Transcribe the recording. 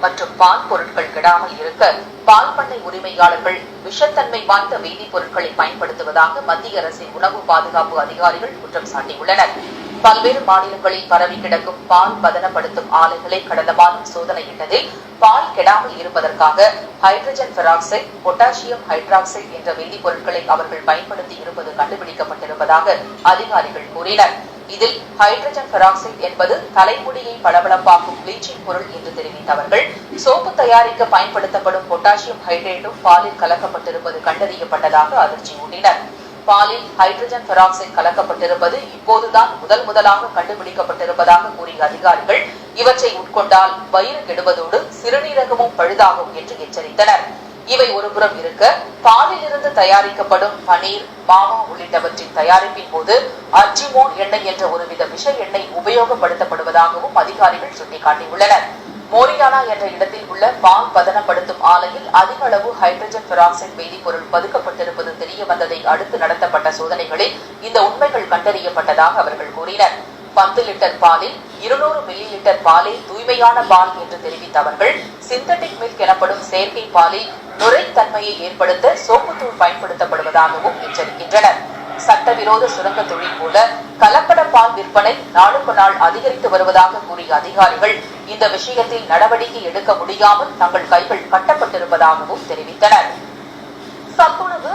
மற்றும் பால் பொருட்கள் கெடாமல் இருக்க பால் பண்ணை உரிமையாளர்கள் விஷத்தன்மை வாய்ந்த வேதிப்பொருட்களை பயன்படுத்துவதாக மத்திய அரசின் உணவு பாதுகாப்பு அதிகாரிகள் குற்றம் சாட்டியுள்ளனர். பல்வேறு மாநிலங்களில் பரவி கிடக்கும் பால் பதனப்படுத்தும் ஆலைகளை கடந்த மாதம் சோதனையிட்டதில் பால் கெடாமல் இருப்பதற்காக ஹைட்ரஜன் பெராக்சைடு, பொட்டாசியம் ஹைட்ராக்சைடு என்ற வேதிப்பொருட்களை அவர்கள் பயன்படுத்தி இருப்பது கண்டுபிடிக்கப்பட்டிருப்பதாக அதிகாரிகள் கூறினர். இதில் ஹைட்ரஜன் பெராக்சைடு என்பது தலைமுடியை பளபளப்பாக்கும் பிளீச்சிங் பொருள் என்று தெரிவித்த அவர்கள், சோப்பு தயாரிக்க பயன்படுத்தப்படும் பொட்டாசியம் ஹைட்ரேட்டும் பாலில் கலக்கப்பட்டிருப்பது கண்டறியப்பட்டதாக அதிர்ச்சி ஊட்டினர். பாலில் ஹைட்ரஜன் பெராக்சைடு கலக்கப்பட்டிருப்பது இப்போதுதான் முதலாக கண்டுபிடிக்கப்பட்டிருப்பதாக கூறிய அதிகாரிகள், இவற்றை உட்கொண்டால் வயிறு கெடுவதோடு சிறுநீரகமும் பழுதாகும் என்று எச்சரித்தனர். இவை ஒருபுறம் இருக்க, பாலில் இருந்து தயாரிக்கப்படும் பனீர், மாமா உள்ளிட்டவற்றின் தயாரிப்பின் போது அர்ஜிமோன் எண்ணெய் என்ற ஒருவித விஷ எண்ணெய் உபயோகப்படுத்தப்படுவதாகவும் அதிகாரிகள் சுட்டிக்காட்டியுள்ளனர். மோரியானா என்ற இடத்தில் உள்ள பால் பதனப்படுத்தும் ஆலையில் அதிக அளவு ஹைட்ரஜன் பெராக்சைடு வேதிப்பொருள் பதுக்கப்பட்டிருப்பது தெரியவந்ததை அடுத்து நடத்தப்பட்ட சோதனைகளில் இந்த உண்மைகள் கண்டறியப்பட்டதாக அவர்கள் கூறினர். 10 லிட்டர் பாலில் 200 மில்லி லிட்டர் பாலே தூய்மையான பால் என்று தெரிவித்த அவர்கள், சிந்தட்டிக் மில்க் எனப்படும் செயற்கை பாலில் நுரைத்தன்மையை ஏற்படுத்த சோப்புத்தூள் பயன்படுத்தப்படுவதாகவும் எச்சரிக்கின்றனர். சட்டவிரோத சுரங்க தொழில் போல கலப்பட பால் விற்பனை நாளுக்கு நாள் அதிகரித்து வருவதாக கூறிய அதிகாரிகள், இந்த விஷயத்தில் நடவடிக்கை எடுக்க முடியாமல் தங்கள் கைகள் கட்டப்பட்டிருப்பதாகவும் தெரிவித்தனர். சத்துணவு